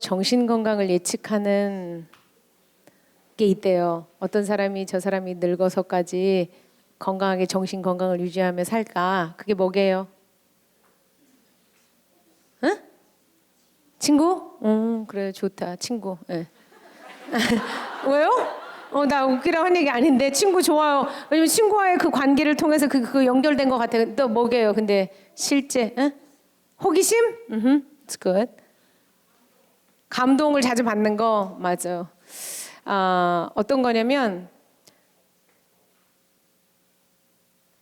정신 건강을 예측하는 게 있대요. 어떤 사람이 저 사람이 늙어서까지 건강하게 정신 건강을 유지하며 살까? 그게 뭐게요? 응? 친구? 그래 좋다. 친구. 네. 왜요? 나 웃기라고 한 얘기 아닌데 친구 좋아요. 왜냐면 친구와의 그 관계를 통해서 그 연결된 것 같아요. 또 뭐게요? 근데 실제 호기심? It's good. 감동을 자주 받는 거 맞아요. 어떤 거냐면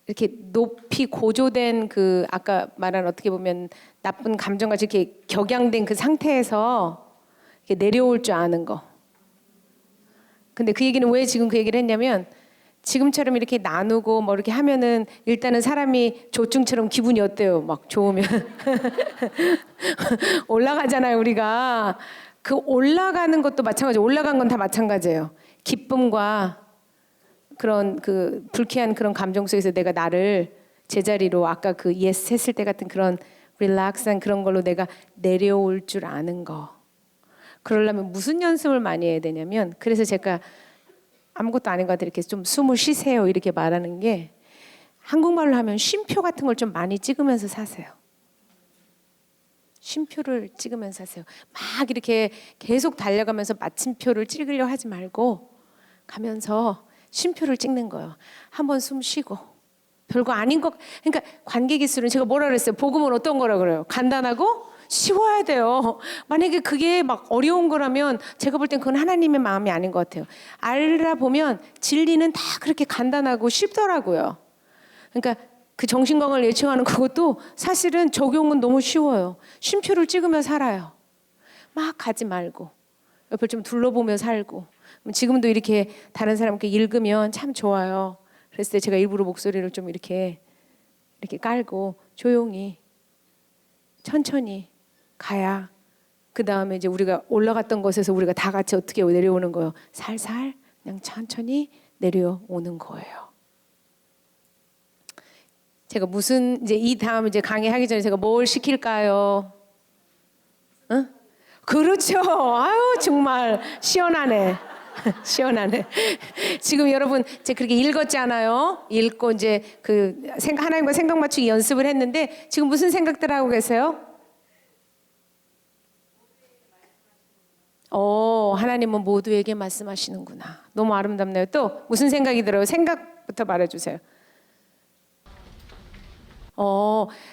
이렇게 높이 고조된 그 아까 말한 어떻게 보면 나쁜 감정같이 이렇게 격양된 그 상태에서 이렇게 내려올 줄 아는 거. 근데 그 얘기는 왜 지금 그 얘기를 했냐면 지금처럼 이렇게 나누고 뭐 이렇게 하면은 일단은 사람이 조증처럼 기분이 어때요? 막 좋으면 올라가잖아요 우리가. 그 올라가는 것도 마찬가지예요. 올라간 건 다 마찬가지예요. 기쁨과 그런 그 불쾌한 그런 감정 속에서 내가 나를 제자리로 아까 그 예스 했을 때 같은 그런 릴렉스한 그런 걸로 내가 내려올 줄 아는 거. 그러려면 무슨 연습을 많이 해야 되냐면 그래서 제가 아무것도 아닌 것 같아요. 이렇게 좀 숨을 쉬세요 이렇게 말하는 게 한국말로 하면 쉼표 같은 걸 좀 많이 찍으면서 사세요. 쉼표를 찍으면서 하세요. 막 이렇게 계속 달려가면서 마침표를 찍으려 하지 말고 가면서 쉼표를 찍는 거예요. 한번 숨 쉬고 별거 아닌 것. 그러니까 관계 기술은 제가 뭐라 그랬어요? 복음은 어떤 거라 그래요? 간단하고 쉬워야 돼요. 만약에 그게 막 어려운 거라면 제가 볼 땐 그건 하나님의 마음이 아닌 것 같아요. 알아보면 진리는 다 그렇게 간단하고 쉽더라고요. 그러니까 그 정신건강을 예측하는 그것도 사실은 적용은 너무 쉬워요. 쉼표를 찍으며 살아요. 막 가지 말고 옆을 좀 둘러보며 살고. 지금도 이렇게 다른 사람께 읽으면 참 좋아요. 그랬을 때 제가 일부러 목소리를 좀 이렇게 깔고 조용히 천천히 가야 그 다음에 이제 우리가 올라갔던 곳에서 우리가 다 같이 어떻게 내려오는 거예요. 살살 그냥 천천히 내려오는 거예요. 제가 무슨 이제 이 다음 이제 강의하기 전에 제가 뭘 시킬까요? 응? 그렇죠. 아유 정말 시원하네. 시원하네. 지금 여러분 제가 그렇게 읽었잖아요. 읽고 이제 그 하나님과 생각 맞추기 연습을 했는데 지금 무슨 생각들 하고 계세요? 하나님은 모두에게 말씀하시는구나. 너무 아름답네요. 또 무슨 생각이 들어요? 생각부터 말해주세요.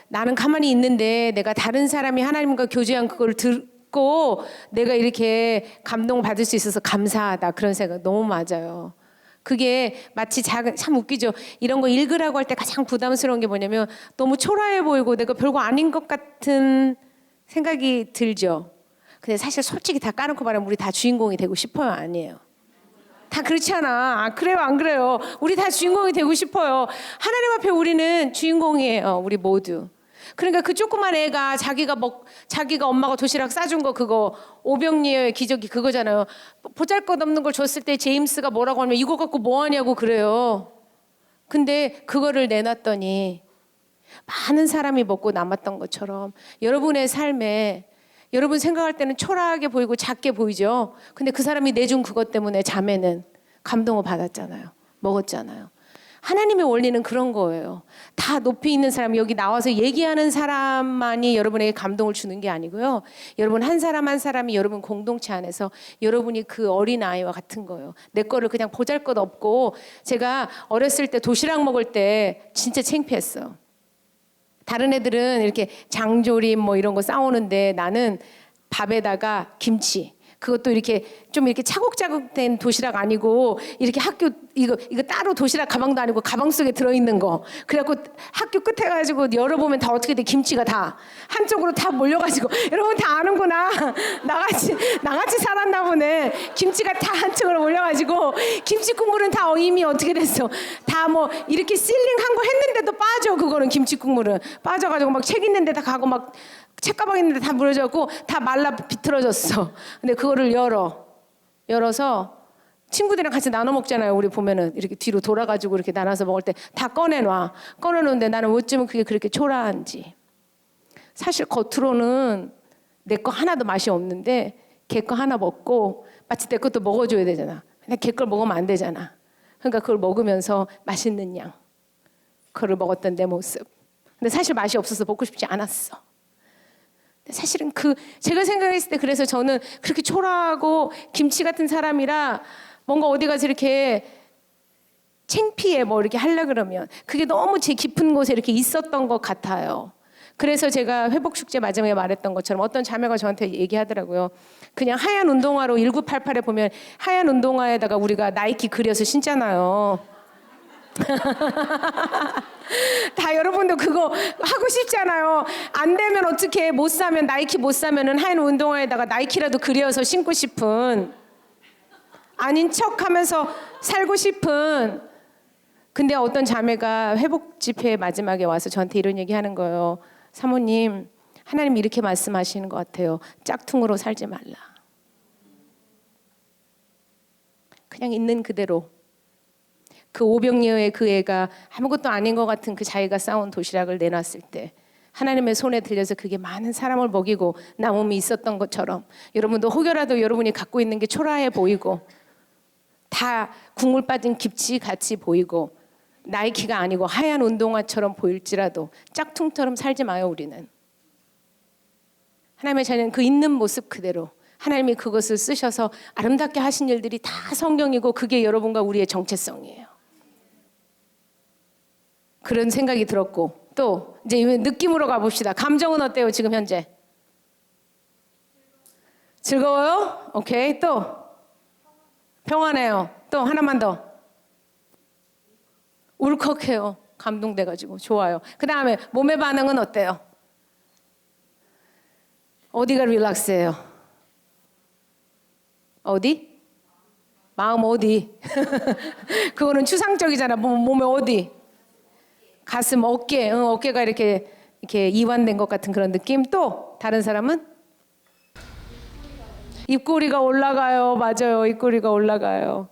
나는 가만히 있는데 내가 다른 사람이 하나님과 교제한 그걸 듣고 내가 이렇게 감동을 받을 수 있어서 감사하다. 그런 생각 너무 맞아요. 그게 마치 참 웃기죠. 이런 거 읽으라고 할 때 가장 부담스러운 게 뭐냐면 너무 초라해 보이고 내가 별거 아닌 것 같은 생각이 들죠. 근데 사실 솔직히 다 까놓고 말하면 우리 다 주인공이 되고 싶어요? 아니에요? 다 그렇잖아. 그래요? 안 그래요? 우리 다 주인공이 되고 싶어요. 하나님 앞에 우리는 주인공이에요. 우리 모두. 그러니까 그 조그만 애가 자기가 엄마가 도시락 싸준 거 그거 오병이어의 기적이 그거잖아요. 보잘것없는 걸 줬을 때 제임스가 뭐라고 하면 이거 갖고 뭐 하냐고 그래요. 근데 그거를 내놨더니 많은 사람이 먹고 남았던 것처럼 여러분의 삶에 여러분 생각할 때는 초라하게 보이고 작게 보이죠. 근데 그 사람이 내준 그것 때문에 자매는 감동을 받았잖아요. 먹었잖아요. 하나님의 원리는 그런 거예요. 다 높이 있는 사람, 여기 나와서 얘기하는 사람만이 여러분에게 감동을 주는 게 아니고요. 여러분 한 사람 한 사람이 여러분 공동체 안에서 여러분이 그 어린아이와 같은 거예요. 내 거를 그냥 보잘것없고 제가 어렸을 때 도시락 먹을 때 진짜 창피했어요. 다른 애들은 이렇게 장조림 뭐 이런 거 싸오는데 나는 밥에다가 김치 그것도 이렇게 좀 이렇게 차곡차곡 된 도시락 아니고 이렇게 학교 이거 따로 도시락 가방도 아니고 가방 속에 들어있는 거. 그래갖고 학교 끝에 가지고 열어보면 다 어떻게 돼 김치가 다 한쪽으로 다 몰려가지고 여러분 다 아는구나. 나같이 살았나 보네. 김치가 다 한쪽으로 몰려가지고 김치 국물은 다 이미 어떻게 됐어. 다 뭐 이렇게 실링한 거 했는데도 빠져. 그거는 김치 국물은 빠져가지고 막 책 있는 데다 가고 막 책가방 있는데 다 무너져갖고 다 말라 비틀어졌어. 근데 그거를 열어서 친구들이랑 같이 나눠 먹잖아요. 우리 보면은 이렇게 뒤로 돌아가지고 이렇게 나눠서 먹을 때 다 꺼내놓는데 나는 어쩌면 그게 그렇게 초라한지. 사실 겉으로는 내 거 하나도 맛이 없는데 걔 거 하나 먹고 마치 내 것도 먹어줘야 되잖아. 근데 걔 걸 먹으면 안 되잖아. 그러니까 그걸 먹으면서 맛있는 양 그걸 먹었던 내 모습. 근데 사실 맛이 없어서 먹고 싶지 않았어. 근데 사실은 제가 생각했을 때 그래서 저는 그렇게 초라하고 김치 같은 사람이라 뭔가 어디 가서 이렇게 창피해 뭐 이렇게 하려 그러면 그게 너무 제 깊은 곳에 이렇게 있었던 것 같아요. 그래서 제가 회복축제 마지막에 말했던 것처럼 어떤 자매가 저한테 얘기하더라고요. 그냥 하얀 운동화로 1988에 보면 하얀 운동화에다가 우리가 나이키 그려서 신잖아요. 다 여러분도 그거 하고 싶잖아요. 안 되면 어떻게 못 사면 나이키 못 사면은 하얀 운동화에다가 나이키라도 그려서 신고 싶은 아닌 척하면서 살고 싶은. 근데 어떤 자매가 회복 집회 마지막에 와서 저한테 이런 얘기 하는 거예요. 사모님, 하나님 이렇게 말씀하시는 것 같아요. 짝퉁으로 살지 말라. 그냥 있는 그대로. 그 오병이어의 그 애가 아무것도 아닌 것 같은 그 자기가 싸운 도시락을 내놨을 때 하나님의 손에 들려서 그게 많은 사람을 먹이고 남음이 있었던 것처럼 여러분도 혹여라도 여러분이 갖고 있는 게 초라해 보이고 다 국물 빠진 김치 같이 보이고 나이키가 아니고 하얀 운동화처럼 보일지라도 짝퉁처럼 살지 마요. 우리는 하나님의 자녀는 그 있는 모습 그대로 하나님이 그것을 쓰셔서 아름답게 하신 일들이 다 성경이고 그게 여러분과 우리의 정체성이에요. 그런 생각이 들었고 또 이제 느낌으로 가봅시다. 감정은 어때요? 지금 현재 즐거워요? 오케이. 또 평안해요. 또 하나만 더 울컥해요. 감동돼가지고 좋아요. 그 다음에 몸의 반응은 어때요? 어디가 릴렉스해요? 어디? 마음 어디? 그거는 추상적이잖아. 몸의 어디? 가슴, 어깨, 어깨가 이렇게 이완된 것 같은 그런 느낌. 또 다른 사람은? 입꼬리가 올라가요. 맞아요. 입꼬리가 올라가요.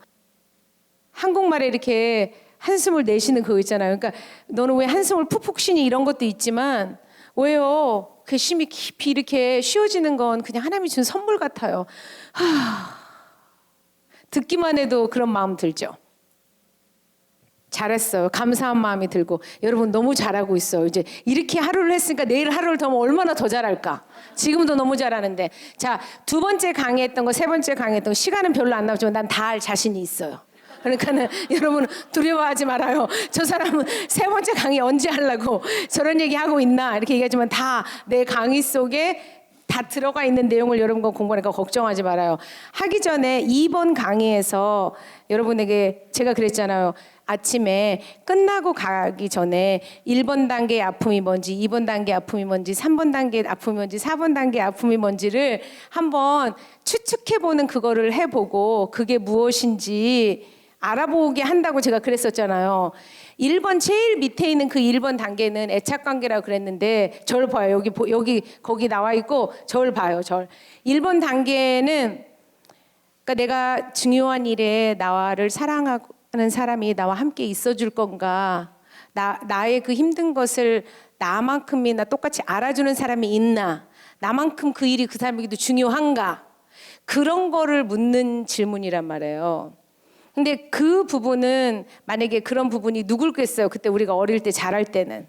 한국말에 이렇게 한숨을 내쉬는 그거 있잖아요. 그러니까 너는 왜 한숨을 푹푹 쉬니 이런 것도 있지만 왜요? 그 심이 깊이 이렇게 쉬어지는 건 그냥 하나님이 준 선물 같아요. 듣기만 해도 그런 마음 들죠. 잘했어요. 감사한 마음이 들고 여러분 너무 잘하고 있어요. 이제 이렇게 하루를 했으니까 내일 하루를 더 하면 얼마나 더 잘할까. 지금도 너무 잘하는데 자, 두 번째 강의했던 거, 세 번째 강의했던 거 시간은 별로 안 남았지만 난 다 할 자신이 있어요. 그러니까는 여러분 두려워하지 말아요. 저 사람은 세 번째 강의 언제 하려고 저런 얘기하고 있나 이렇게 얘기하지만 다 내 강의 속에 다 들어가 있는 내용을 여러분과 공부하니까 걱정하지 말아요. 하기 전에 2번 강의에서 여러분에게 제가 그랬잖아요. 아침에 끝나고 가기 전에 1번 단계의 아픔이 뭔지, 2번 단계의 아픔이 뭔지, 3번 단계의 아픔이 뭔지, 4번 단계의 아픔이 뭔지를 한번 추측해보는 그거를 해보고 그게 무엇인지 알아보게 한다고 제가 그랬었잖아요. 1번 제일 밑에 있는 그 1번 단계는 애착관계라고 그랬는데 절 봐요. 거기 나와 있고 절 봐요. 절. 1번 단계는 그러니까 내가 중요한 일에 나를 사랑하는 사람이 나와 함께 있어줄 건가, 나의 그 힘든 것을 나만큼이나 똑같이 알아주는 사람이 있나, 나만큼 그 일이 그 사람에게도 중요한가, 그런 거를 묻는 질문이란 말이에요. 근데 그 부분은 만약에 그런 부분이 누굴겠어요? 그때 우리가 어릴 때 자랄 때는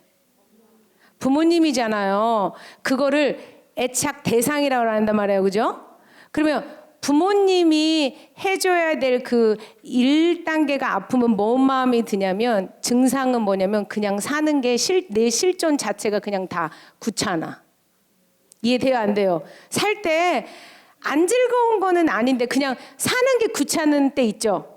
부모님이잖아요. 그거를 애착 대상이라고 한단 말이에요. 그죠? 그러면 부모님이 해줘야 될 그 1단계가 아프면 뭔 마음이 드냐면 증상은 뭐냐면 그냥 사는 게 내 실존 자체가 그냥 다 귀찮아. 이해돼요? 안 돼요? 살 때 안 즐거운 거는 아닌데 그냥 사는 게 귀찮은 때 있죠.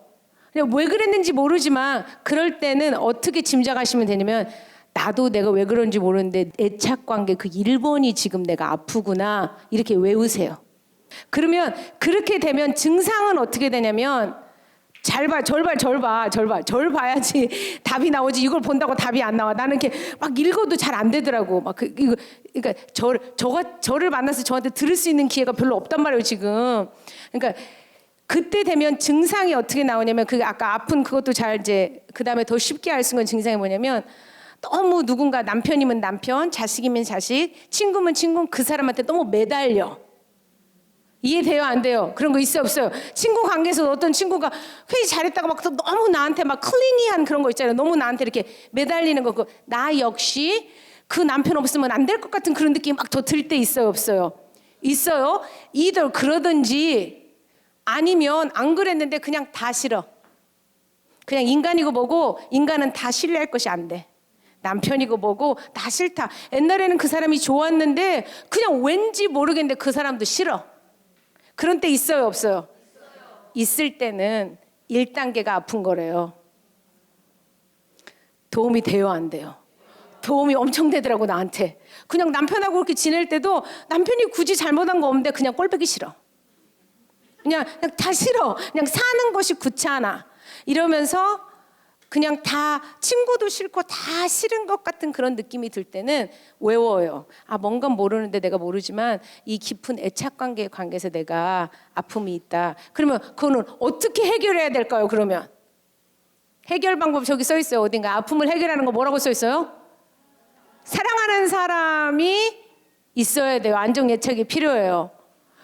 왜 그랬는지 모르지만 그럴 때는 어떻게 짐작하시면 되냐면 나도 내가 왜 그런지 모르는데 애착관계 그 1번이 지금 내가 아프구나 이렇게 외우세요. 그러면 그렇게 되면 증상은 어떻게 되냐면 절 봐야지 답이 나오지. 이걸 본다고 답이 안 나와. 나는 이렇게 막 읽어도 잘 안 되더라고. 막 그러니까 저를 만나서 저한테 들을 수 있는 기회가 별로 없단 말이에요 지금. 그러니까 그때 되면 증상이 어떻게 나오냐면 그 아까 아픈 그것도 잘 이제 그 다음에 더 쉽게 알 수 있는 증상이 뭐냐면 너무 누군가 남편이면 남편, 자식이면 자식, 친구면 친구 그 사람한테 너무 매달려. 이해돼요? 안 돼요? 그런 거 있어요? 없어요? 친구 관계에서 어떤 친구가 회의 잘했다가 막 너무 나한테 막 클링이한 그런 거 있잖아요. 너무 나한테 이렇게 매달리는 거. 나 역시 그 남편 없으면 안 될 것 같은 그런 느낌이 막 더 들 때 있어요? 없어요? 있어요? 이들 그러든지 아니면 안 그랬는데 그냥 다 싫어. 그냥 인간이고 뭐고 인간은 다 신뢰할 것이 안 돼. 남편이고 뭐고 다 싫다. 옛날에는 그 사람이 좋았는데 그냥 왠지 모르겠는데 그 사람도 싫어. 그런 때 있어요? 없어요? 있을 때는 1단계가 아픈 거래요. 도움이 돼요? 안 돼요? 도움이 엄청 되더라고 나한테. 그냥 남편하고 그렇게 지낼 때도 남편이 굳이 잘못한 거 없는데 그냥 꼴보기 싫어. 그냥 다 싫어. 그냥 사는 것이 귀찮아. 이러면서 그냥 다 친구도 싫고 다 싫은 것 같은 그런 느낌이 들 때는 외워요. 아, 뭔가 모르는데 내가 모르지만 이 깊은 애착관계의 관계에서 내가 아픔이 있다. 그러면 그거는 어떻게 해결해야 될까요? 그러면 해결 방법 저기 써 있어요. 어딘가 아픔을 해결하는 거 뭐라고 써 있어요? 사랑하는 사람이 있어야 돼요. 안정 애착이 필요해요.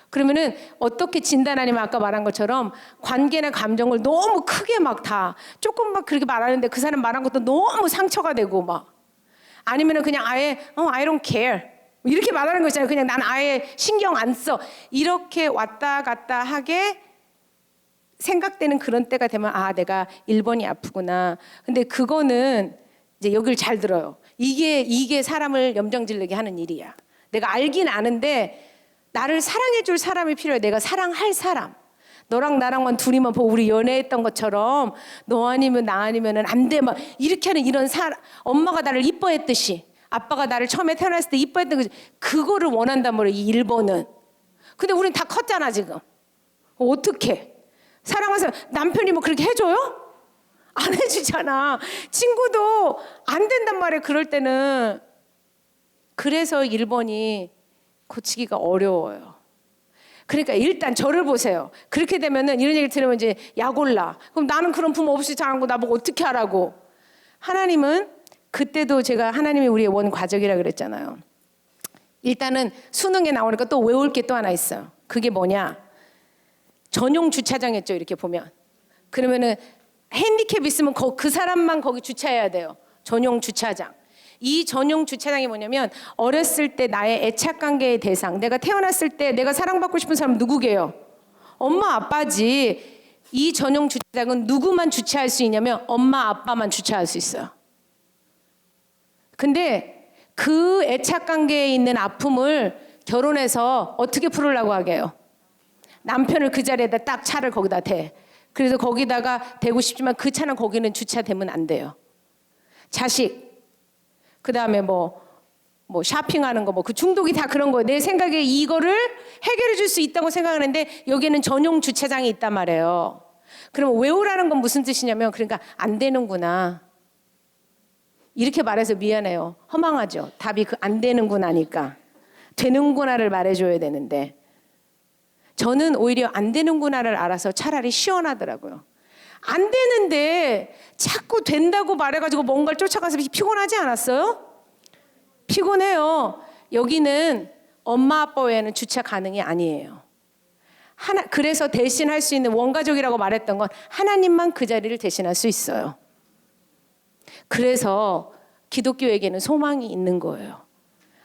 그러면은 어떻게 진단하냐면 아까 말한 것처럼 관계나 감정을 너무 크게 막 다 조금 막 그렇게 말하는데 그 사람 말한 것도 너무 상처가 되고 막 아니면은 그냥 아예 I don't care 이렇게 말하는 거 있잖아요. 그냥 난 아예 신경 안 써. 이렇게 왔다 갔다 하게 생각되는 그런 때가 되면 아, 내가 1번이 아프구나. 근데 그거는 이제 여기를 잘 들어요. 이게 사람을 염정질르게 하는 일이야. 내가 알긴 아는데 나를 사랑해줄 사람이 필요해. 내가 사랑할 사람. 너랑 나랑만 둘이만 보고 우리 연애했던 것처럼 너 아니면 나 아니면은 안 돼. 막 이렇게 하는 이런 사람. 엄마가 나를 이뻐했듯이 아빠가 나를 처음에 태어났을 때 이뻐했던 거지. 그거를 원한단 말이에요. 이 1번은. 근데 우린 다 컸잖아 지금. 어떻게? 사랑하는 사람. 남편이 뭐 그렇게 해줘요? 안 해주잖아. 친구도 안 된단 말이에요. 그럴 때는. 그래서 1번이 고치기가 어려워요. 그러니까 일단 저를 보세요. 그렇게 되면은 이런 얘기를 들으면 이제 약 올라. 그럼 나는 그런 부모 없이 자란 거 나보고 어떻게 하라고. 하나님은 그때도 제가 하나님이 우리의 원 가족이라 그랬잖아요. 일단은 수능에 나오니까 또 외울 게 또 하나 있어요. 그게 뭐냐. 전용 주차장 했죠. 이렇게 보면. 그러면은 핸디캡 있으면 그 사람만 거기 주차해야 돼요. 전용 주차장. 이 전용 주차장이 뭐냐면 어렸을 때 나의 애착관계의 대상, 내가 태어났을 때 내가 사랑받고 싶은 사람 누구게요? 엄마 아빠지. 이 전용 주차장은 누구만 주차할 수 있냐면 엄마 아빠만 주차할 수 있어요. 근데 그 애착관계에 있는 아픔을 결혼해서 어떻게 풀으려고 하게요? 남편을 그 자리에다 딱 차를 거기다 대. 그래서 거기다가 대고 싶지만 그 차는 거기는 주차되면 안 돼요. 자식, 그 다음에 뭐 쇼핑하는 거, 그 중독이 다 그런 거예요. 내 생각에 이거를 해결해 줄 수 있다고 생각하는데 여기에는 전용 주차장이 있단 말이에요. 그럼 외우라는 건 무슨 뜻이냐면 그러니까 안 되는구나. 이렇게 말해서 미안해요. 허망하죠. 답이 그 안 되는구나니까. 되는구나를 말해줘야 되는데 저는 오히려 안 되는구나를 알아서 차라리 시원하더라고요. 안 되는데 자꾸 된다고 말해가지고 뭔가를 쫓아가서 피곤하지 않았어요? 피곤해요. 여기는 엄마 아빠 외에는 주차 가능이 아니에요. 그래서 대신할 수 있는 원가족이라고 말했던 건 하나님만 그 자리를 대신할 수 있어요. 그래서 기독교에게는 소망이 있는 거예요.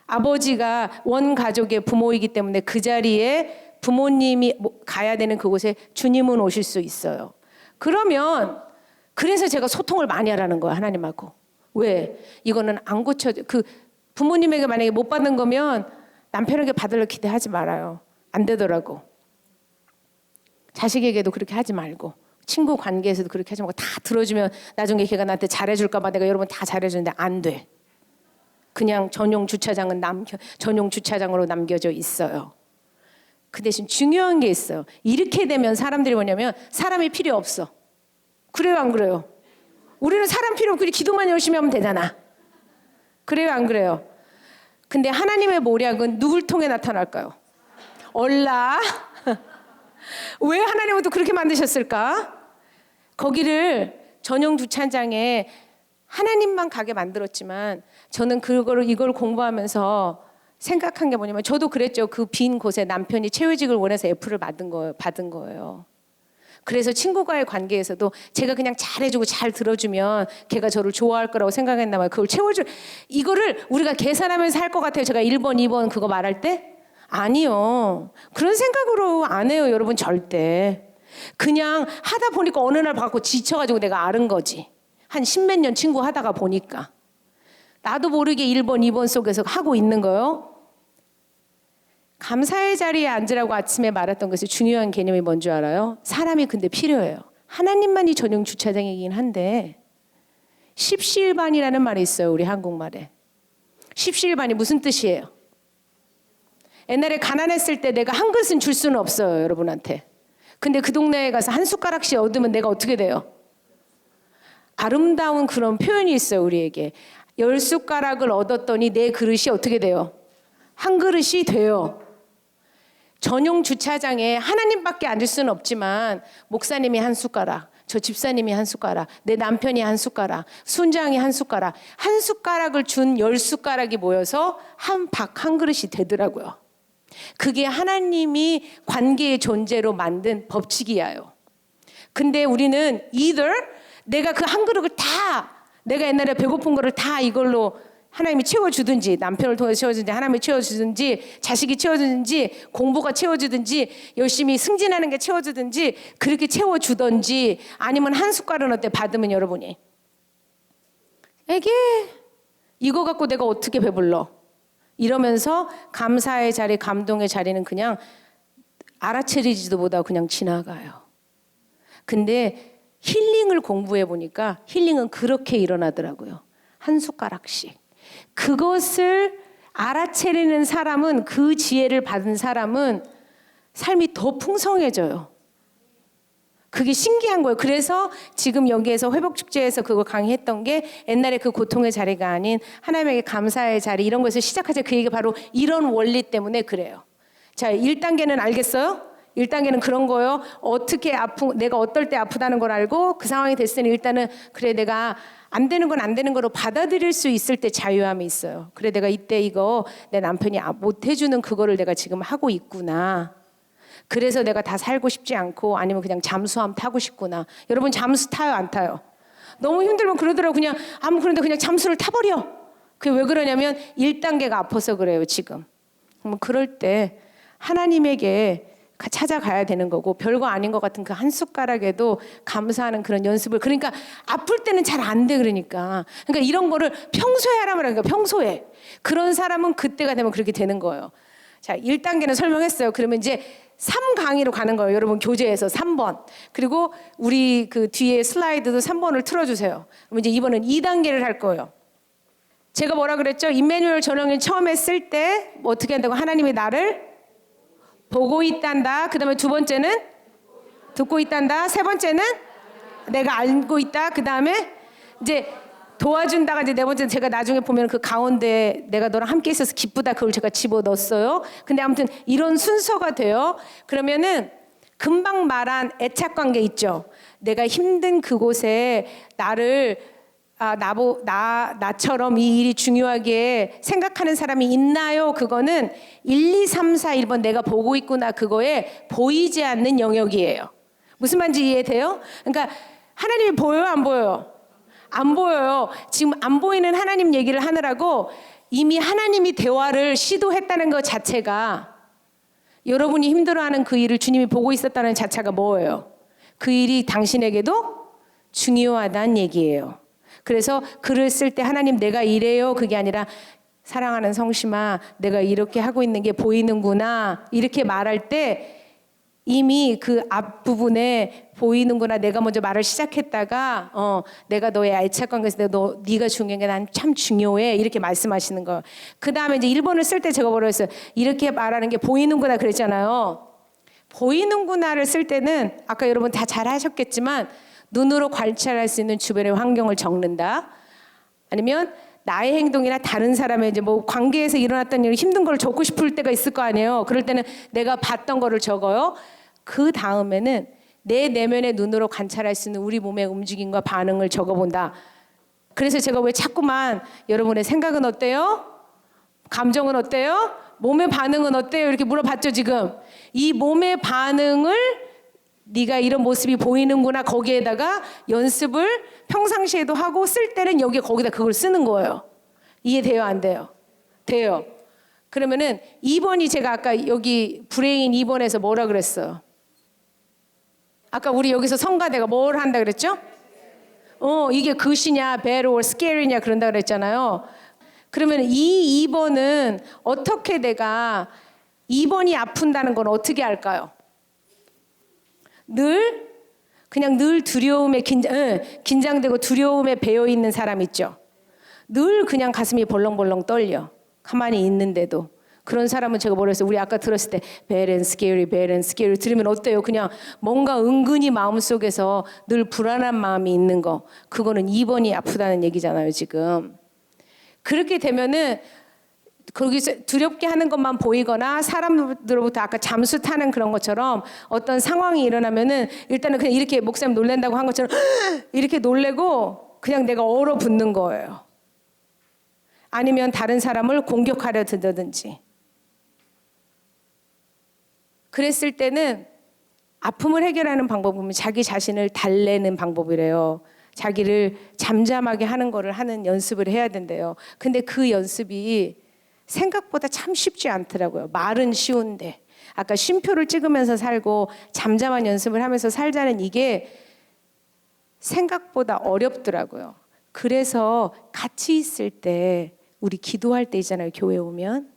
아버지가 원가족의 부모이기 때문에 그 자리에 부모님이 가야 되는 그곳에 주님은 오실 수 있어요. 그러면 그래서 제가 소통을 많이 하라는 거예요. 하나님하고. 왜? 이거는 안 고쳐져. 그 부모님에게 만약에 못 받는 거면 남편에게 받으려 기대하지 말아요. 안 되더라고. 자식에게도 그렇게 하지 말고 친구 관계에서도 그렇게 하지 말고 다 들어주면 나중에 걔가 나한테 잘해줄까 봐 내가 여러분 다 잘해주는데 안 돼. 그냥 전용 주차장은 전용 주차장으로 남겨져 있어요. 그 대신 중요한 게 있어요. 이렇게 되면 사람들이 뭐냐면 사람이 필요 없어. 그래요, 안 그래요? 우리는 사람 필요 없고 기도만 열심히 하면 되잖아. 그래요, 안 그래요? 근데 하나님의 모략은 누굴 통해 나타날까요? 얼라. 왜 하나님은 또 그렇게 만드셨을까? 거기를 전용 주차장에 하나님만 가게 만들었지만 저는 이걸 공부하면서 생각한 게 뭐냐면 저도 그랬죠. 그 빈 곳에 남편이 채워직을 원해서 F를 받은 거예요. 그래서 친구과의 관계에서도 제가 그냥 잘해주고 잘 들어주면 걔가 저를 좋아할 거라고 생각했나 봐요. 그걸 채워줄 이거를 우리가 계산하면서 할 것 같아요. 제가 1번, 2번 그거 말할 때 아니요. 그런 생각으로 안 해요. 여러분 절대. 그냥 하다 보니까 어느 날 봐갖고 지쳐가지고 내가 앓은 거지. 한 10몇 년 친구 하다가 보니까 나도 모르게 1번, 2번 속에서 하고 있는 거요. 감사의 자리에 앉으라고 아침에 말했던 것이 중요한 개념이 뭔지 알아요? 사람이 근데 필요해요. 하나님만이 전용 주차장이긴 한데 십시일반이라는 말이 있어요. 우리 한국말에. 십시일반이 무슨 뜻이에요? 옛날에 가난했을 때 내가 한 그릇은 줄 수는 없어요. 여러분한테. 근데 그 동네에 가서 한 숟가락씩 얻으면 내가 어떻게 돼요? 아름다운 그런 표현이 있어요. 우리에게. 10숟가락을 얻었더니 내 그릇이 어떻게 돼요? 한 그릇이 돼요. 전용 주차장에 하나님밖에 앉을 수는 없지만 목사님이 한 숟가락, 저 집사님이 한 숟가락, 내 남편이 한 숟가락, 순장이 한 숟가락, 한 숟가락을 준 10숟가락이 모여서 한 박 한 그릇이 되더라고요. 그게 하나님이 관계의 존재로 만든 법칙이에요. 근데 우리는 either 내가 그 한 그릇을 다 내가 옛날에 배고픈 거를 다 이걸로 하나님이 채워주든지 남편을 통해서 채워주든지 하나님이 채워주든지 자식이 채워주든지 공부가 채워주든지 열심히 승진하는 게 채워주든지 그렇게 채워주든지 아니면 한 숟갈은 어때 받으면 여러분이 에게 이거 갖고 내가 어떻게 배불러 이러면서 감사의 자리 감동의 자리는 그냥 알아채리지도 못하고 그냥 지나가요. 근데 힐링을 공부해 보니까 힐링은 그렇게 일어나더라고요. 한 숟가락씩. 그것을 알아채리는 사람은 그 지혜를 받은 사람은 삶이 더 풍성해져요. 그게 신기한 거예요. 그래서 지금 여기에서 회복축제에서 그거 강의했던 게 옛날에 그 고통의 자리가 아닌 하나님에게 감사의 자리 이런 거에서 시작하자 그 얘기가 바로 이런 원리 때문에 그래요. 자, 1단계는 알겠어요? 1단계는 그런 거예요. 어떻게 내가 어떨 때 아프다는 걸 알고 그 상황이 됐으니 일단은 그래 내가 안 되는 건 안 되는 거로 받아들일 수 있을 때 자유함이 있어요. 그래 내가 이때 이거 내 남편이 못 해주는 그거를 내가 지금 하고 있구나. 그래서 내가 다 살고 싶지 않고 아니면 그냥 잠수함 타고 싶구나. 여러분 잠수 타요 안 타요? 너무 힘들면 그러더라고. 그냥 그런데 그냥 잠수를 타버려. 그게 왜 그러냐면 1단계가 아파서 그래요 지금. 그럴 때 하나님에게 찾아가야 되는 거고 별거 아닌 것 같은 그 한 숟가락에도 감사하는 그런 연습을 그러니까 아플 때는 잘 안 돼 그러니까 이런 거를 평소에 하라고 하니까 평소에 그런 사람은 그때가 되면 그렇게 되는 거예요. 자 1단계는 설명했어요. 그러면 이제 3강의로 가는 거예요. 여러분 교재에서 3번 그리고 우리 그 뒤에 슬라이드도 3번을 틀어주세요. 그럼 이제 이번은 2단계를 할 거예요. 제가 뭐라 그랬죠? 임마누엘 전형을 처음에 쓸 때 뭐 어떻게 한다고 하나님이 나를 보고 있단다. 그 다음에 두 번째는 듣고 있단다. 세 번째는 내가 알고 있다. 그 다음에 이제 도와준다가 이제 네 번째는 제가 나중에 보면 그 가운데 내가 너랑 함께 있어서 기쁘다. 그걸 제가 집어넣었어요. 근데 아무튼 이런 순서가 돼요. 그러면은 금방 말한 애착관계 있죠. 내가 힘든 그곳에 나처럼 이 일이 중요하게 생각하는 사람이 있나요? 그거는 1, 2, 3, 4, 1번 내가 보고 있구나 그거에 보이지 않는 영역이에요. 무슨 말인지 이해돼요? 그러니까 하나님이 보여요? 안 보여요? 안 보여요. 지금 안 보이는 하나님 얘기를 하느라고 이미 하나님이 대화를 시도했다는 것 자체가 여러분이 힘들어하는 그 일을 주님이 보고 있었다는 자체가 뭐예요? 그 일이 당신에게도 중요하다는 얘기예요. 그래서 글을 쓸 때 하나님 내가 이래요 그게 아니라 사랑하는 성심아 내가 이렇게 하고 있는 게 보이는구나 이렇게 말할 때 이미 그 앞부분에 보이는구나 내가 먼저 말을 시작했다가 내가 너의 애착관계에서 네가 중요한 게 난 참 중요해 이렇게 말씀하시는 거예요. 그 다음에 이제 1번을 쓸 때 제가 뭐라고 했어요? 이렇게 말하는 게 보이는구나 그랬잖아요. 보이는구나를 쓸 때는 아까 여러분 다 잘 하셨겠지만 눈으로 관찰할 수 있는 주변의 환경을 적는다. 아니면 나의 행동이나 다른 사람의 이제 뭐 관계에서 일어났던 일 힘든 걸 적고 싶을 때가 있을 거 아니에요. 그럴 때는 내가 봤던 거를 적어요. 그 다음에는 내 내면의 눈으로 관찰할 수 있는 우리 몸의 움직임과 반응을 적어본다. 그래서 제가 왜 자꾸만 여러분의 생각은 어때요? 감정은 어때요? 몸의 반응은 어때요? 이렇게 물어봤죠 지금. 이 몸의 반응을 네가 이런 모습이 보이는구나 거기에다가 연습을 평상시에도 하고 쓸 때는 여기 거기다 그걸 쓰는 거예요. 이해돼요? 안 돼요? 돼요. 그러면은 2번이 제가 아까 여기 브레인 2번에서 뭐라 그랬어요? 아까 우리 여기서 성가대가 뭘 한다 그랬죠? 이게 굿이냐 bad or scary냐 그런다 그랬잖아요. 그러면 이 2번은 어떻게 내가 2번이 아픈다는 건 어떻게 할까요? 그냥 늘 두려움에 긴장되고 두려움에 배어 있는 사람 있죠. 늘 그냥 가슴이 벌렁벌렁 떨려. 가만히 있는데도. 그런 사람은 제가 뭐라 했어요? 우리 아까 들었을 때 bad and scary, bad and scary 들으면 어때요? 그냥 뭔가 은근히 마음속에서 늘 불안한 마음이 있는 거. 그거는 2번이 아프다는 얘기잖아요, 지금. 그렇게 되면은 거기서 두렵게 하는 것만 보이거나 사람들로부터 아까 잠수 타는 그런 것처럼 어떤 상황이 일어나면은 일단은 그냥 이렇게 목사님 놀란다고 한 것처럼 이렇게 놀래고 그냥 내가 얼어붙는 거예요. 아니면 다른 사람을 공격하려 들든지. 그랬을 때는 아픔을 해결하는 방법은 자기 자신을 달래는 방법이래요. 자기를 잠잠하게 하는 거를 하는 연습을 해야 된대요. 근데 그 연습이 생각보다 참 쉽지 않더라고요. 말은 쉬운데. 아까 쉼표를 찍으면서 살고 잠잠한 연습을 하면서 살자는 이게 생각보다 어렵더라고요. 그래서 같이 있을 때 우리 기도할 때 있잖아요. 교회 오면.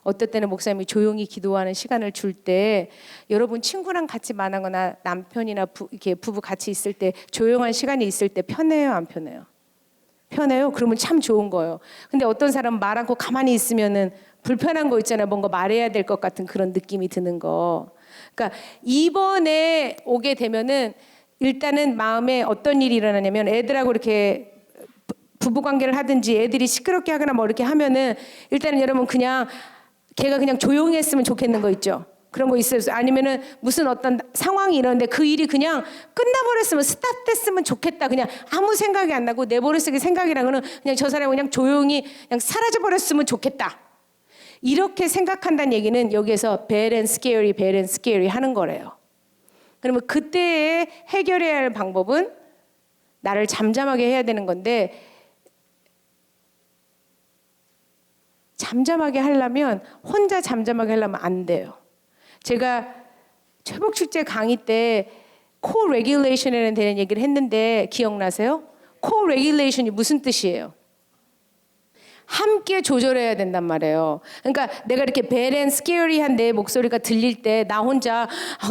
어떨 때는 목사님이 조용히 기도하는 시간을 줄 때 여러분 친구랑 같이 만나거나 남편이나 이렇게 부부 같이 있을 때 조용한 시간이 있을 때 편해요? 안 편해요? 편해요? 그러면 참 좋은 거예요. 근데 어떤 사람은 말 않고 가만히 있으면은 불편한 거 있잖아요. 뭔가 말해야 될 것 같은 그런 느낌이 드는 거. 그러니까 이번에 오게 되면은 일단은 마음에 어떤 일이 일어나냐면 애들하고 이렇게 부부 관계를 하든지 애들이 시끄럽게 하거나 뭐 이렇게 하면은 일단은 여러분 그냥 걔가 그냥 조용했으면 좋겠는 거 있죠. 그런 거 있어요. 아니면은 무슨 어떤 상황이 일어났는데 그 일이 그냥 끝나버렸으면 스탑됐으면 좋겠다. 그냥 아무 생각이 안 나고 내버려쓰기 생각이라고는 그냥 저 사람이 그냥 조용히 그냥 사라져버렸으면 좋겠다. 이렇게 생각한다는 얘기는 여기에서 bad and scary, bad and scary 하는 거래요. 그러면 그때에 해결해야 할 방법은 나를 잠잠하게 해야 되는 건데 잠잠하게 하려면 혼자 잠잠하게 하려면 안 돼요. 제가 최복축제 강의 때 co-regulation이라는 되는 얘기를 했는데 기억나세요? co-regulation이 무슨 뜻이에요? 함께 조절해야 된단 말이에요. 그러니까 내가 이렇게 bad and scary한 내 목소리가 들릴 때 나 혼자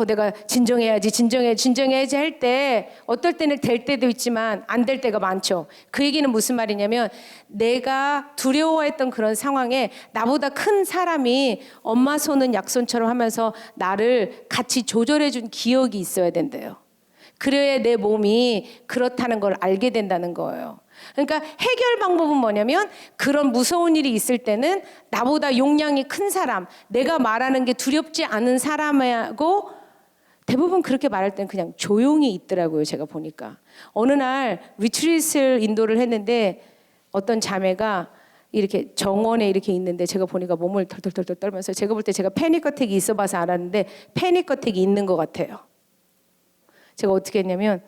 내가 진정해야지 할 때 어떨 때는 될 때도 있지만 안 될 때가 많죠. 그 얘기는 무슨 말이냐면 내가 두려워했던 그런 상황에 나보다 큰 사람이 엄마 손은 약손처럼 하면서 나를 같이 조절해준 기억이 있어야 된대요. 그래야 내 몸이 그렇다는 걸 알게 된다는 거예요. 그러니까 해결 방법은 뭐냐면 그런 무서운 일이 있을 때는 나보다 용량이 큰 사람, 내가 말하는 게 두렵지 않은 사람하고 대부분 그렇게 말할 때는 그냥 조용히 있더라고요. 제가 보니까. 어느 날 리트릿을 인도를 했는데 어떤 자매가 이렇게 정원에 이렇게 있는데 제가 보니까 몸을 덜덜덜 떨면서 제가 볼 때 제가 패닉 어택이 있어 봐서 알았는데 패닉 어택이 있는 것 같아요. 제가 어떻게 했냐면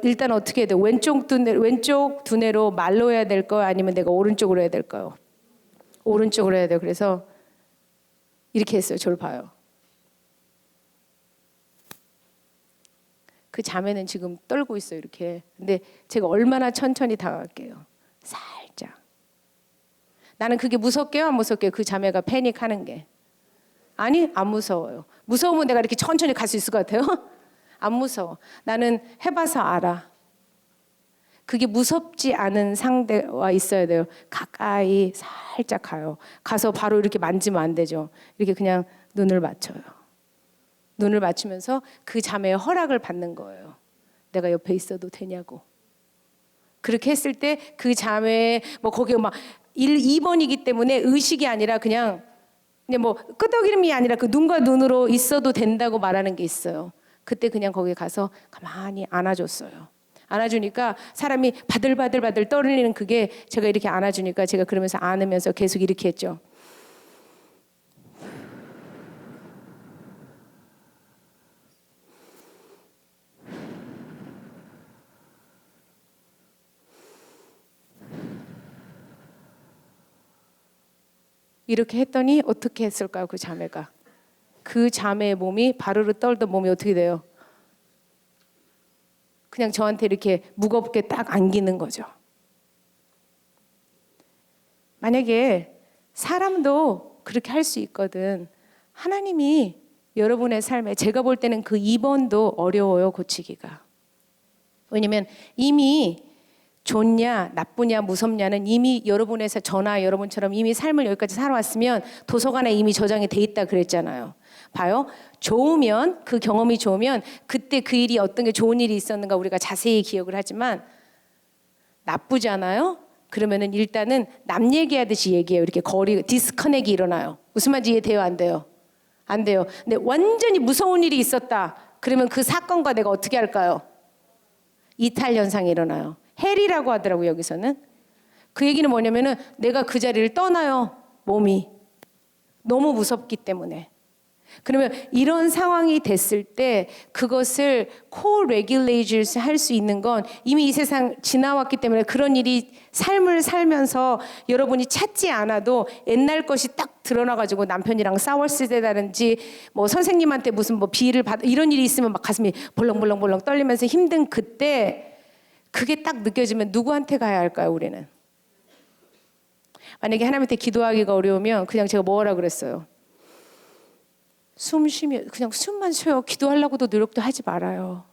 일단 어떻게 해야 돼요? 왼쪽 두뇌로 말로 해야 될까요? 아니면 내가 오른쪽으로 해야 될까요? 오른쪽으로 해야 돼요. 그래서 이렇게 했어요. 저를 봐요. 그 자매는 지금 떨고 있어요. 이렇게. 근데 제가 얼마나 천천히 다가갈게요. 살짝. 나는 그게 무섭게요? 안 무섭게요? 그 자매가 패닉하는 게. 아니, 안 무서워요. 무서우면 내가 이렇게 천천히 갈 수 있을 것 같아요? 안 무서워. 나는 해봐서 알아. 그게 무섭지 않은 상대와 있어야 돼요. 가까이 살짝 가요. 가서 바로 이렇게 만지면 안 되죠. 이렇게 그냥 눈을 맞춰요. 눈을 맞추면서 그 자매의 허락을 받는 거예요. 내가 옆에 있어도 되냐고. 그렇게 했을 때 그 자매의 거기에 2번이기 때문에 의식이 아니라 그냥 끄덕이름이 아니라 그 눈과 눈으로 있어도 된다고 말하는 게 있어요. 그때 그냥 거기 가서 가만히 안아줬어요. 안아주니까 사람이 바들바들 떨리는 그게 제가 이렇게 안아주니까 제가 그러면서 안으면서 계속 이렇게 했죠. 이렇게 했더니 어떻게 했을까요? 그 자매가. 그 자매의 몸이 바르르 떨던 몸이 어떻게 돼요? 그냥 저한테 이렇게 무겁게 딱 안기는 거죠. 만약에 사람도 그렇게 할 수 있거든. 하나님이 여러분의 삶에 제가 볼 때는 그 2번도 어려워요, 고치기가. 왜냐면 이미 좋냐 나쁘냐 무섭냐는 이미 여러분에서 저나 여러분처럼 이미 삶을 여기까지 살아왔으면 도서관에 이미 저장이 돼 있다 그랬잖아요. 봐요. 좋으면 그 경험이 좋으면 그때 그 일이 어떤 게 좋은 일이 있었는가 우리가 자세히 기억을 하지만 나쁘잖아요. 그러면은 일단은 남 얘기하듯이 얘기해요. 이렇게 거리 디스커넥이 일어나요. 무슨 말인지 이해돼요? 안 돼요? 안 돼요. 근데 완전히 무서운 일이 있었다. 그러면 그 사건과 내가 어떻게 할까요? 이탈 현상이 일어나요. 헬이라고 하더라고요. 여기서는. 그 얘기는 뭐냐면은 내가 그 자리를 떠나요. 몸이. 너무 무섭기 때문에. 그러면 이런 상황이 됐을 때 그것을 co-regulate 할 수 있는 건 이미 이 세상 지나왔기 때문에 그런 일이 삶을 살면서 여러분이 찾지 않아도 옛날 것이 딱 드러나가지고 남편이랑 싸웠을 때라든지 뭐 선생님한테 무슨 뭐 비를 받 이런 일이 있으면 막 가슴이 벌렁벌렁 떨리면서 힘든 그때 그게 딱 느껴지면 누구한테 가야 할까요? 우리는 만약에 하나님한테 기도하기가 어려우면 그냥 제가 뭐하라 그랬어요? 숨 쉬면 그냥 숨만 쉬어요. 기도하려고도 노력도 하지 말아요.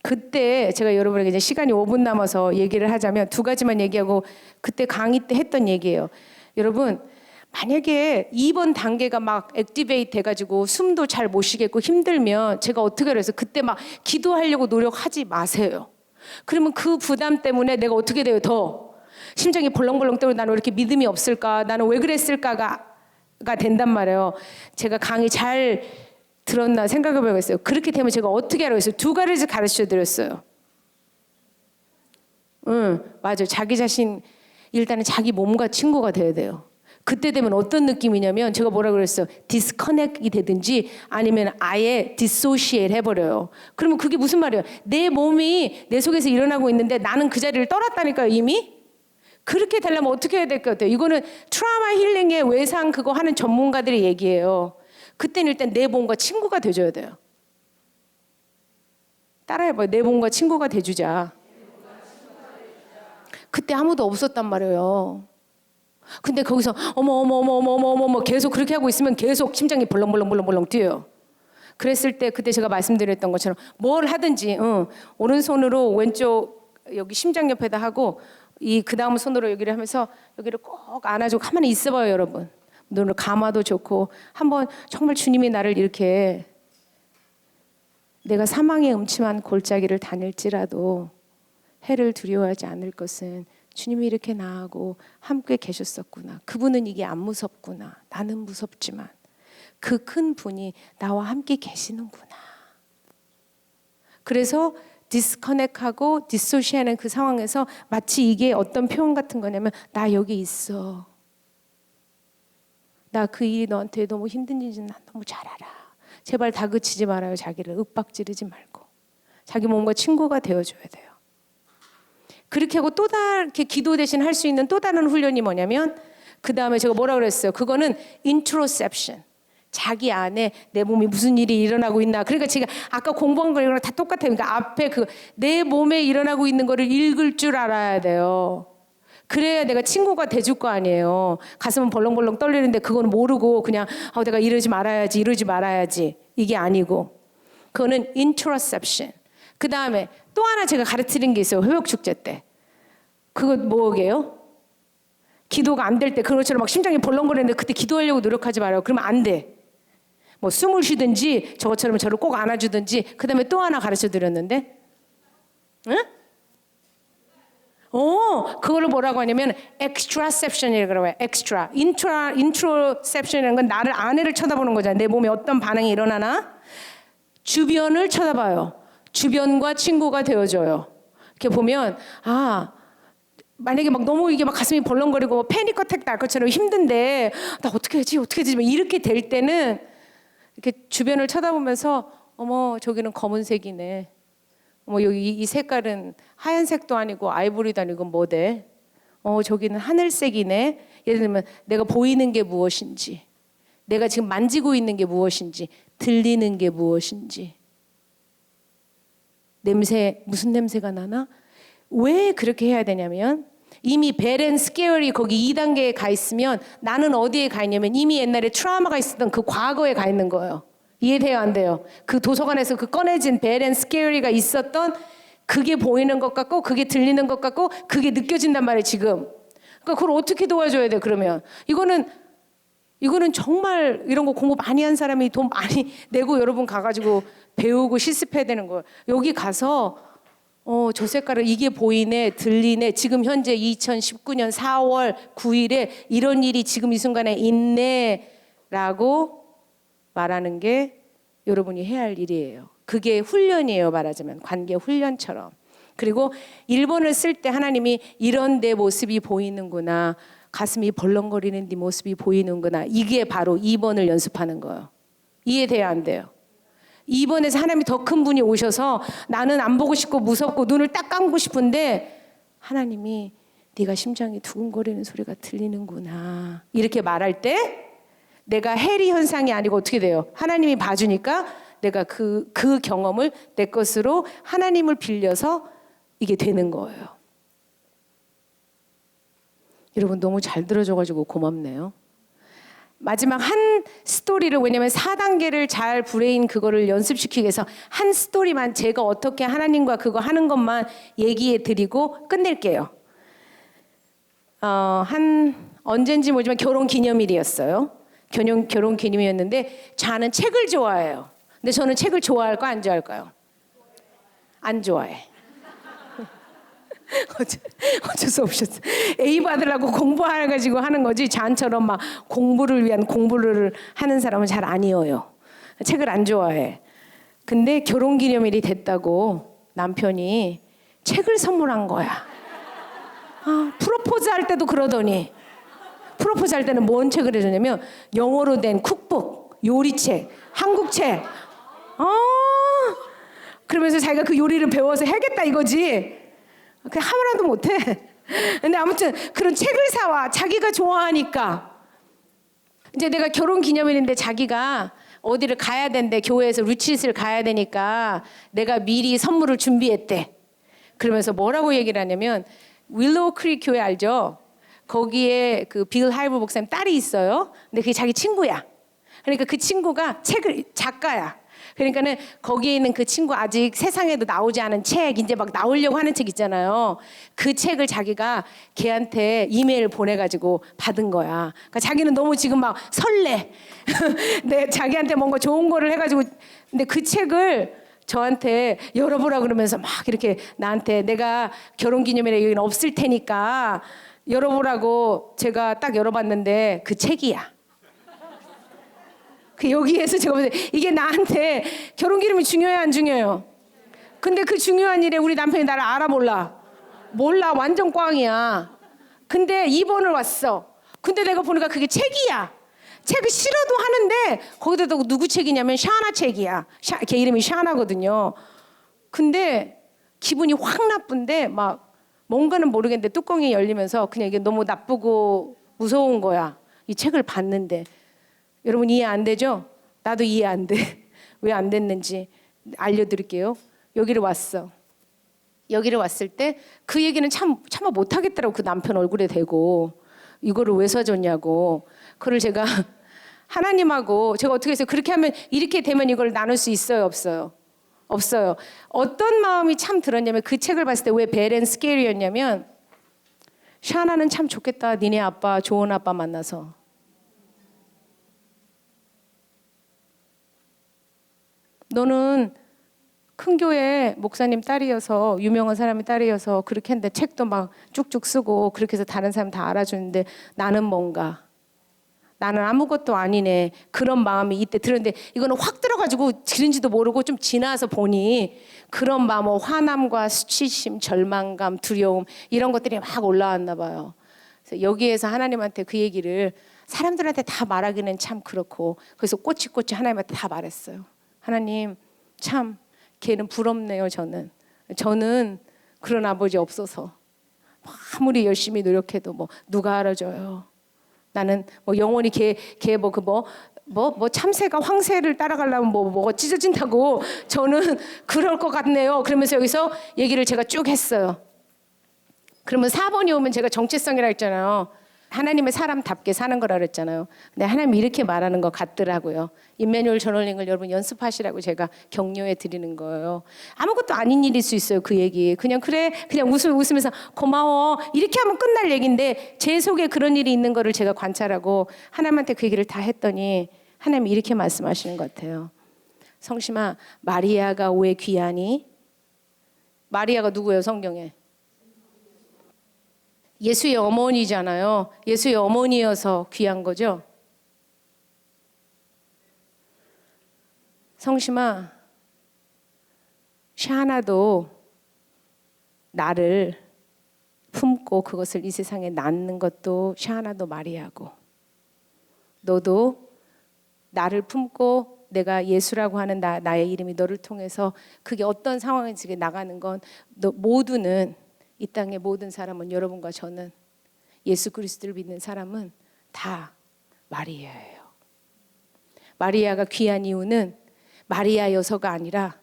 그때 제가 여러분에게 이제 시간이 5분 남아서 얘기를 하자면 두 가지만 얘기하고 그때 강의 때 했던 얘기예요. 여러분 만약에 2번 단계가 막 액티베이트 해가지고 숨도 잘 못 쉬겠고 힘들면 제가 어떻게 그래서 그때 막 기도하려고 노력하지 마세요. 그러면 그 부담 때문에 내가 어떻게 돼요? 더 심장이 벌렁벌렁 떨고 나는 왜 이렇게 믿음이 없을까? 나는 왜 그랬을까가 된단 말이에요. 제가 강의 잘 들었나 생각해 보겠어요. 그렇게 되면 제가 어떻게 하라고 했어요? 두 가지를 가르쳐 드렸어요. 맞아요. 자기 자신 일단은 자기 몸과 친구가 돼야 돼요. 그때 되면 어떤 느낌이냐면 제가 뭐라 그랬어요? 디스커넥이 되든지 아니면 아예 디소시에이트 해버려요. 그러면 그게 무슨 말이에요? 내 몸이 내 속에서 일어나고 있는데 나는 그 자리를 떠났다니까요 이미? 그렇게 되려면 어떻게 해야 될 것 같아요? 이거는 트라우마 힐링의 외상 그거 하는 전문가들의 얘기예요. 그때는 일단 내 몸과 친구가 돼줘야 돼요. 따라해봐요. 내 몸과 친구가 돼주자. 그때 아무도 없었단 말이에요. 근데 거기서 어머 계속 그렇게 하고 있으면 계속 심장이 벌렁벌렁 뛰어요. 그랬을 때 그때 제가 말씀드렸던 것처럼 뭘 하든지 오른손으로 왼쪽 여기 심장 옆에다 하고 그 다음 손으로 여기를 하면서 여기를 꼭 안아주고 가만히 있어봐요. 여러분 눈을 감아도 좋고 한번 정말 주님이 나를 이렇게 내가 사망의 음침한 골짜기를 다닐지라도 해를 두려워하지 않을 것은 주님이 이렇게 나하고 함께 계셨었구나. 그분은 이게 안 무섭구나. 나는 무섭지만 그 큰 분이 나와 함께 계시는구나. 그래서 디스커넥하고 디소시하는 그 상황에서 마치 이게 어떤 표현 같은 거냐면 나 여기 있어. 나 그 일이 너한테 너무 힘든 일인지 난 너무 잘 알아. 제발 다그치지 말아요. 자기를 윽박지르지 말고. 자기 몸과 친구가 되어줘야 돼요. 그렇게 하고 또 다른 기도 대신 할 수 있는 또 다른 훈련이 뭐냐면 그 다음에 제가 뭐라 그랬어요? 그거는 인트로셉션. 자기 안에 내 몸이 무슨 일이 일어나고 있나. 그러니까 제가 아까 공부한 거랑 다 똑같아요. 그러니까 앞에 내 몸에 일어나고 있는 거를 읽을 줄 알아야 돼요. 그래야 내가 친구가 돼줄 거 아니에요. 가슴은 벌렁벌렁 떨리는데 그건 모르고 그냥 내가 이러지 말아야지 이게 아니고 그거는 인트로셉션. 그 다음에 또 하나 제가 가르치는 게 있어요. 회복축제 때. 그거 뭐게요? 기도가 안 될 때 그것처럼 막 심장이 벌렁거리는데 그때 기도하려고 노력하지 말아요. 그러면 안 돼. 뭐 숨을 쉬든지 저것처럼 저를 꼭 안아주든지. 그 다음에 또 하나 가르쳐 드렸는데 응? 그거를 뭐라고 하냐면 extraception이라고 해요. extra. introception이라는 건 나를 아내를 쳐다보는 거잖아요. 내 몸에 어떤 반응이 일어나나 주변을 쳐다봐요. 주변과 친구가 되어줘요. 이렇게 보면 만약에 막 너무 이게 막 가슴이 벌렁거리고 패닉 어택 날 것처럼 힘든데 나 어떻게 하지 막 이렇게 될 때는 이렇게 주변을 쳐다보면서 어머 저기는 검은색이네. 어머 여기 이 색깔은 하얀색도 아니고 아이보리도 아니고 뭐대? 저기는 하늘색이네. 예를 들면 내가 보이는 게 무엇인지, 내가 지금 만지고 있는 게 무엇인지, 들리는 게 무엇인지, 냄새 무슨 냄새가 나나? 왜 그렇게 해야 되냐면 이미 벨 스케어리 거기 2단계에 가 있으면 나는 어디에 가 있냐면 이미 옛날에 트라우마가 있었던 그 과거에 가 있는 거예요. 이해돼요 안 돼요? 그 도서관에서 그 꺼내진 벨 스케어리가 있었던 그게 보이는 것 같고 그게 들리는 것 같고 그게 느껴진단 말이에요 지금. 그러니까 그걸 어떻게 도와줘야 돼 그러면? 이거는 정말 이런 거 공부 많이 한 사람이 돈 많이 내고 여러분 가가지고 배우고 실습해야 되는 거예요. 여기 가서 저 색깔은 이게 보이네, 들리네. 지금 현재 2019년 4월 9일에 이런 일이 지금 이 순간에 있네라고 말하는 게 여러분이 해야 할 일이에요. 그게 훈련이에요. 말하자면 관계 훈련처럼. 그리고 1번을 쓸 때 하나님이 이런 내 모습이 보이는구나. 가슴이 벌렁거리는 네 모습이 보이는구나. 이게 바로 2번을 연습하는 거예요. 이해돼야 안 돼요? 2번에서 하나님이 더 큰 분이 오셔서 나는 안 보고 싶고 무섭고 눈을 딱 감고 싶은데 하나님이 네가 심장이 두근거리는 소리가 들리는구나. 이렇게 말할 때 내가 해리 현상이 아니고 어떻게 돼요? 하나님이 봐주니까 내가 그 경험을 내 것으로 하나님을 빌려서 이게 되는 거예요. 여러분 너무 잘 들어줘가지고 고맙네요. 마지막 한 스토리를 왜냐면 4단계를 잘 브레인 그거를 연습시키기 위해서 한 스토리만 제가 어떻게 하나님과 그거 하는 것만 얘기해 드리고 끝낼게요. 언젠지 모르지만 결혼 기념일이었어요. 결혼 기념일이었는데 저는 책을 좋아해요. 근데 저는 책을 좋아할까 안 좋아할까요? 안 좋아해. 어쩔 수 없었어. A 받으려고 공부해가지고 하는 거지. 저한처럼 막 공부를 위한 공부를 하는 사람은 잘 아니에요. 책을 안 좋아해. 근데 결혼기념일이 됐다고 남편이 책을 선물한 거야. 프로포즈 할 때도 그러더니 프로포즈 할 때는 뭔 책을 해줬냐면 영어로 된 쿡북, 요리책, 한국책. 그러면서 자기가 그 요리를 배워서 해야겠다 이거지. 그냥 하나도 못해. 근데 아무튼 그런 책을 사와. 자기가 좋아하니까. 이제 내가 결혼 기념일인데 자기가 어디를 가야 된대. 교회에서 루치스를 가야 되니까 내가 미리 선물을 준비했대. 그러면서 뭐라고 얘기를 하냐면 윌로우 크릭 교회 알죠? 거기에 그 빌 하이브 목사님 딸이 있어요. 근데 그게 자기 친구야. 그러니까 그 친구가 작가야. 그러니까는 거기에 있는 그 친구 아직 세상에도 나오지 않은 책 이제 막 나오려고 하는 책 있잖아요. 그 책을 자기가 걔한테 이메일 보내가지고 받은 거야. 그러니까 자기는 너무 지금 막 설레. 내 자기한테 뭔가 좋은 거를 해가지고 근데 그 책을 저한테 열어보라 그러면서 막 이렇게 나한테 내가 결혼기념일에 여기는 없을 테니까 열어보라고 제가 딱 열어봤는데 그 책이야. 그 여기에서 제가 보세요. 이게 나한테 결혼기념이 중요해요, 안 중요해요? 근데 그 중요한 일에 우리 남편이 나를 알아 몰라? 몰라, 완전 꽝이야. 근데 2번을 왔어. 근데 내가 보니까 그게 책이야. 책을 싫어도 하는데 거기다 누구 책이냐면 샤나 책이야. 걔 이름이 샤나거든요. 근데 기분이 확 나쁜데 막 뭔가는 모르겠는데 뚜껑이 열리면서 그냥 이게 너무 나쁘고 무서운 거야. 이 책을 봤는데. 여러분 이해 안 되죠? 나도 이해 안 돼. 왜 안 됐는지 알려드릴게요. 여기를 왔어. 여기를 왔을 때 그 얘기는 차마 못하겠더라고. 그 남편 얼굴에 대고 이거를 왜 사줬냐고. 그걸 제가 하나님하고 제가 어떻게 해서 그렇게 하면 이렇게 되면 이걸 나눌 수 있어요? 없어요? 없어요. 어떤 마음이 참 들었냐면 그 책을 봤을 때 왜 벨 앤 스케리였냐면 샤나는 참 좋겠다. 니네 아빠 좋은 아빠 만나서. 너는 큰 교회 목사님 딸이어서 유명한 사람이 딸이어서 그렇게 했는데 책도 막 쭉쭉 쓰고 그렇게 해서 다른 사람 다 알아주는데 나는 뭔가 나는 아무것도 아니네. 그런 마음이 이때 들었는데 이거는 확 들어가지고 들은지도 모르고 좀 지나서 보니 그런 마음, 화남과 수치심, 절망감, 두려움 이런 것들이 막 올라왔나 봐요. 그래서 여기에서 하나님한테 그 얘기를 사람들한테 다 말하기는 참 그렇고 그래서 꼬치꼬치 하나님한테 다 말했어요. 하나님 참 걔는 부럽네요. 저는 그런 아버지 없어서 아무리 열심히 노력해도 뭐 누가 알아줘요. 나는 뭐 영원히 참새가 황새를 따라가려면 뭐가 찢어진다고 저는 그럴 것 같네요. 그러면서 여기서 얘기를 제가 쭉 했어요. 그러면 4번이 오면 제가 정체성이라 했잖아요. 하나님의 사람답게 사는 거라 그랬잖아요. 근데 하나님이 이렇게 말하는 것 같더라고요. 임마누엘 저널링을 여러분 연습하시라고 제가 격려해 드리는 거예요. 아무것도 아닌 일일 수 있어요. 그 얘기. 그냥 웃으면서 고마워. 이렇게 하면 끝날 얘기인데 제 속에 그런 일이 있는 거를 제가 관찰하고 하나님한테 그 얘기를 다 했더니 하나님이 이렇게 말씀하시는 것 같아요. 성심아, 마리아가 왜 귀하니? 마리아가 누구예요, 성경에? 예수의 어머니잖아요. 예수의 어머니여서 귀한 거죠. 성심아, 샤나도 나를 품고 그것을 이 세상에 낳는 것도 샤나도 마리아고, 너도 나를 품고 내가 예수라고 하는 나의 이름이 너를 통해서 그게 어떤 상황인지 나가는 건 모두는 이 땅의 모든 사람은 여러분과 저는 예수 그리스도를 믿는 사람은 다 마리아예요. 마리아가 귀한 이유는 마리아여서가 아니라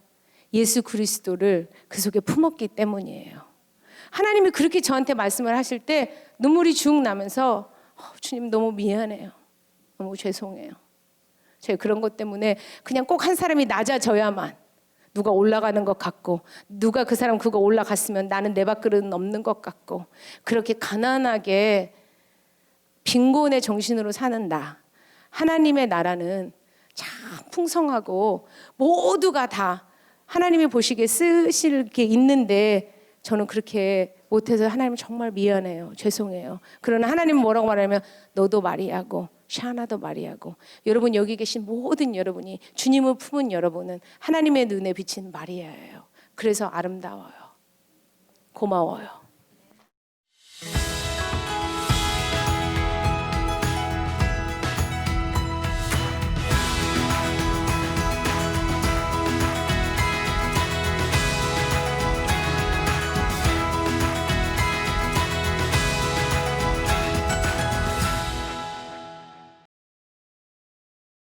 예수 그리스도를 그 속에 품었기 때문이에요. 하나님이 그렇게 저한테 말씀을 하실 때 눈물이 쭉 나면서 주님 너무 미안해요. 너무 죄송해요. 제가 그런 것 때문에 그냥 꼭 한 사람이 낮아져야만 누가 올라가는 것 같고 누가 그 사람 그거 올라갔으면 나는 내 밥그릇은 없는 것 같고 그렇게 가난하게 빈곤의 정신으로 사는 나. 하나님의 나라는 참 풍성하고 모두가 다 하나님이 보시기에 쓰실 게 있는데 저는 그렇게 못해서 하나님 정말 미안해요. 죄송해요. 그러나 하나님은 뭐라고 말하냐면 너도 마리아고 샤나도 마리아고 여러분 여기 계신 모든 여러분이 주님을 품은 여러분은 하나님의 눈에 비친 마리아예요. 그래서 아름다워요. 고마워요.